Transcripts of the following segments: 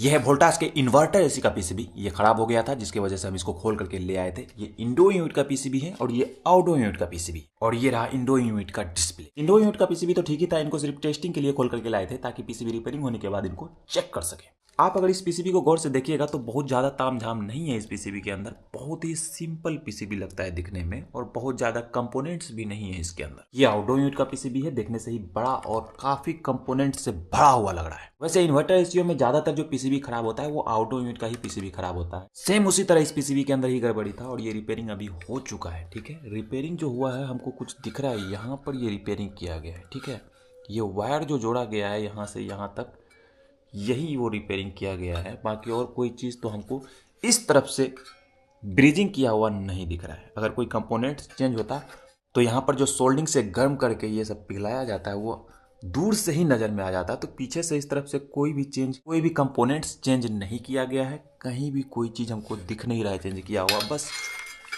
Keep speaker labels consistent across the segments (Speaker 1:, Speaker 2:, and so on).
Speaker 1: यह है वोल्टास के इन्वर्टर एसी का पीसीबी। ये खराब हो गया था जिसकी वजह से हम इसको खोल करके ले आए थे। ये इंडो यूनिट का पीसीबी है और ये आउटडोर यूनिट का पीसीबी, और ये रहा इंडो यूनिट का डिस्प्ले। इंडो यूनिट का पीसीबी तो ठीक ही था, इनको सिर्फ टेस्टिंग के लिए खोल करके लाए थे ताकि पीसीबी रिपेयरिंग होने के बाद इनको चेक कर सके। आप अगर इस पीसीबी को गौर से देखिएगा तो बहुत ज़्यादा तामझाम नहीं है इस पीसीबी के अंदर। बहुत ही सिंपल पीसीबी लगता है दिखने में और बहुत ज़्यादा कंपोनेंट्स भी नहीं है इसके अंदर। ये आउटडोर यूनिट का पीसीबी है, देखने से ही बड़ा और काफ़ी कंपोनेंट से भरा हुआ लग रहा है। वैसे इन्वर्टर एसीओ में ज़्यादातर जो पीसीबी खराब होता है वो आउटडोर यूनिट का ही पीसीबी खराब होता है। सेम उसी तरह इस पीसीबी के अंदर ही गड़बड़ी था और ये रिपेयरिंग अभी हो चुका है। ठीक है, रिपेयरिंग जो हुआ है हमको कुछ दिख रहा है, यहाँ पर ये रिपेयरिंग किया गया है। ठीक है, ये वायर जो जोड़ा गया है यहाँ से यहाँ तक, यही वो रिपेयरिंग किया गया है। बाकी और कोई चीज़ तो हमको इस तरफ से ब्रिजिंग किया हुआ नहीं दिख रहा है। अगर कोई कंपोनेंट चेंज होता तो यहाँ पर जो सोल्डिंग से गर्म करके ये सब पिघलाया जाता है वो दूर से ही नज़र में आ जाता है। तो पीछे से इस तरफ से कोई भी कंपोनेंट्स चेंज नहीं किया गया है। कहीं भी कोई चीज़ हमको दिख नहीं रहा है चेंज किया हुआ, बस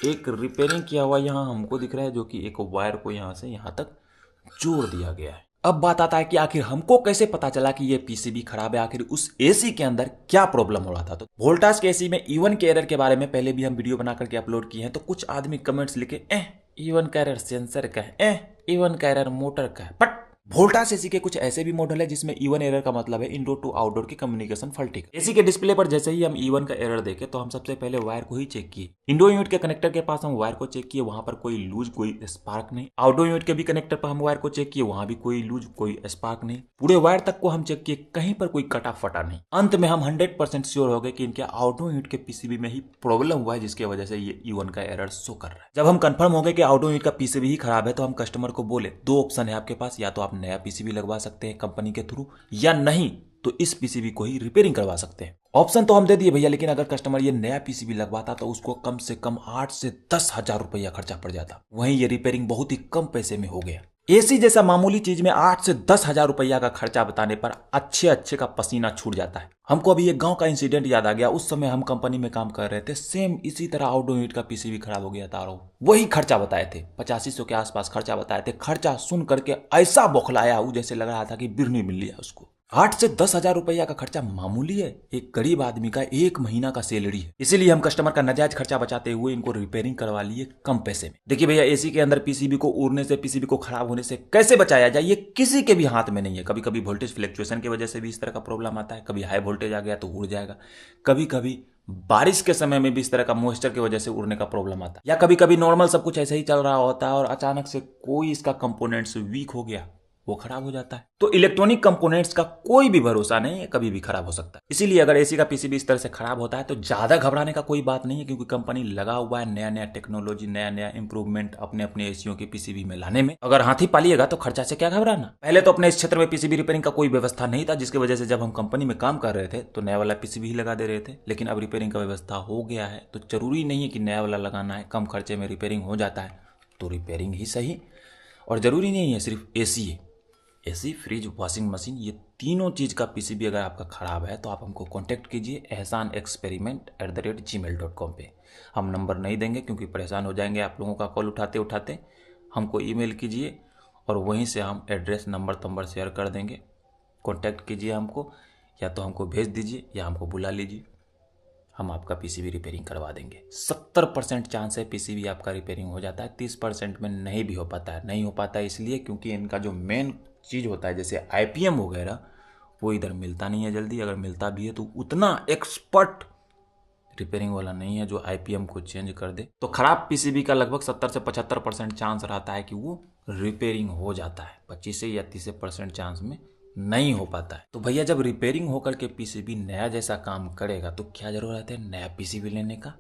Speaker 1: एक रिपेयरिंग किया हुआ यहाँ हमको दिख रहा है, जो कि एक वायर को यहाँ से यहाँ तक जोड़ दिया गया है। अब बात आता है कि आखिर हमको कैसे पता चला कि ये पीसीबी खराब है, आखिर उस एसी के अंदर क्या प्रॉब्लम हो रहा था। तो वोल्टास के एसी में इवन के एरर के बारे में पहले भी हम वीडियो बना करके अपलोड किए हैं। तो कुछ आदमी कमेंट्स लिखे इवन का एरर सेंसर का है, इवन का एरर मोटर का है। बट वोल्टास एसी के कुछ ऐसे भी मॉडल है जिसमें इवन एरर का मतलब है इंडोर टू आउटडोर की कम्युनिकेशन फॉल्टी। एसी के डिस्प्ले पर जैसे ही हम इवन का एरर देखे तो हम सबसे पहले वायर को ही चेक किए। इंडोर यूनिट के कनेक्टर के पास हम वायर को चेक किए, वहां पर कोई लूज कोई स्पार्क नहीं। आउटडोर यूनिट के भी कनेक्टर पर हम वायर को चेक किए, वहां भी कोई लूज कोई स्पार्क नहीं। पूरे वायर तक को हम चेक किए, कहीं पर कोई कटा फटा नहीं। अंत में हम 100% श्योर हो गए कि इनके आउटडोर यूनिट के पीसीबी में ही प्रॉब्लम हुआ है, जिसकी वजह से ये इवन का एरर शो कर रहा है। जब हम कंफर्म हो गए कि आउटडोर यूनिट का पीसीबी ही खराब है तो हम कस्टमर को बोले दो ऑप्शन है आपके पास, या तो आप नया पीसीबी लगवा सकते हैं कंपनी के थ्रू, या नहीं तो इस पीसीबी को ही रिपेयरिंग करवा सकते हैं। ऑप्शन तो हम दे दिए भैया, लेकिन अगर कस्टमर ये नया पीसीबी लगवाता तो उसको कम से कम 8 से 10 हजार रुपया खर्चा पड़ जाता। वहीं ये रिपेयरिंग बहुत ही कम पैसे में हो गया। एसी जैसा मामूली चीज में 8 से 10 हजार रुपया का खर्चा बताने पर अच्छे का पसीना छूट जाता है। हमको अभी एक गांव का इंसिडेंट याद आ गया। उस समय हम कंपनी में काम कर रहे थे, सेम इसी तरह आउटडोर यूनिट का पीसीबी खराब हो गया था और वही खर्चा बताए थे, 8500 के आसपास खर्चा बताए थे। खर्चा सुन करके ऐसा बौखलाया वो, जैसे लग रहा था कि बिरनी मिल लिया उसको। 8 से 10 हजार रुपया का खर्चा मामूली है, एक गरीब आदमी का 1 महीना का सैलरी है। इसीलिए हम कस्टमर का नाजायज खर्चा बचाते हुए इनको रिपेयरिंग करवा लिए कम पैसे में। देखिए भैया, एसी के अंदर पीसीबी को उड़ने से, पीसीबी को खराब होने से कैसे बचाया जाए ये किसी के भी हाथ में नहीं है। कभी कभी वोल्टेज फ्लक्चुएशन की वजह से भी इस तरह का प्रॉब्लम आता है, कभी हाई वोल्टेज आ गया तो उड़ जाएगा, कभी कभी बारिश के समय में भी इस तरह का मॉइस्चर की वजह से उड़ने का प्रॉब्लम आता है, या कभी कभी नॉर्मल सब कुछ ऐसे ही चल रहा होता है और अचानक से कोई इसका कंपोनेंट्स वीक हो गया, वो खराब हो जाता है। तो इलेक्ट्रॉनिक कंपोनेंट्स का कोई भी भरोसा नहीं है, कभी भी खराब हो सकता है। इसीलिए अगर एसी का पीसीबी इस तरह से खराब होता है तो ज्यादा घबराने का कोई बात नहीं है, क्योंकि कंपनी लगा हुआ है नया नया टेक्नोलॉजी, नया नया इंप्रूवमेंट अपने अपने एसीओ के पीसीबी में लाने में। अगर हाथी पालिएगा तो खर्चा से क्या घबराना। पहले तो अपने इस क्षेत्र में पीसीबी रिपेयरिंग का कोई व्यवस्था नहीं था, जिसकी वजह से जब हम कंपनी में काम कर रहे थे तो नया वाला पीसीबी ही लगा दे रहे थे। लेकिन अब रिपेयरिंग का व्यवस्था हो गया है तो जरूरी नहीं है कि नया वाला लगाना है, कम खर्चे में रिपेयरिंग हो जाता है तो रिपेयरिंग ही सही। और जरूरी नहीं है सिर्फ एसी है, एसी, फ्रिज, वॉशिंग मशीन, ये तीनों चीज़ का पीसीबी अगर आपका ख़राब है तो आप हमको कांटेक्ट कीजिए ehsanexperiment@gmail.com पे। हम नंबर नहीं देंगे क्योंकि परेशान हो जाएंगे आप लोगों का कॉल उठाते उठाते। हमको ईमेल कीजिए और वहीं से हम एड्रेस नंबर शेयर कर देंगे। कांटेक्ट कीजिए हमको, या तो हमको भेज दीजिए या हमको बुला लीजिए, हम आपका पीसीबी रिपेयरिंग करवा देंगे। 70% चांस है पीसीबी आपका रिपेयरिंग हो जाता है, 30% में नहीं भी हो पाता है। नहीं हो पाता है इसलिए क्योंकि इनका जो मेन चीज़ होता है जैसे आईपीएम वगैरह, वो इधर मिलता नहीं है जल्दी। अगर मिलता भी है तो उतना एक्सपर्ट रिपेयरिंग वाला नहीं है जो आईपीएम को चेंज कर दे। तो खराब पीसीबी का लगभग 70 से 75% चांस रहता है कि वो रिपेयरिंग हो जाता है, 25 से या 30% चांस में नहीं हो पाता है। तो भैया जब रिपेयरिंग होकर के पीसीबी नया जैसा काम करेगा तो क्या जरूरत है नया पीसीबी लेने का।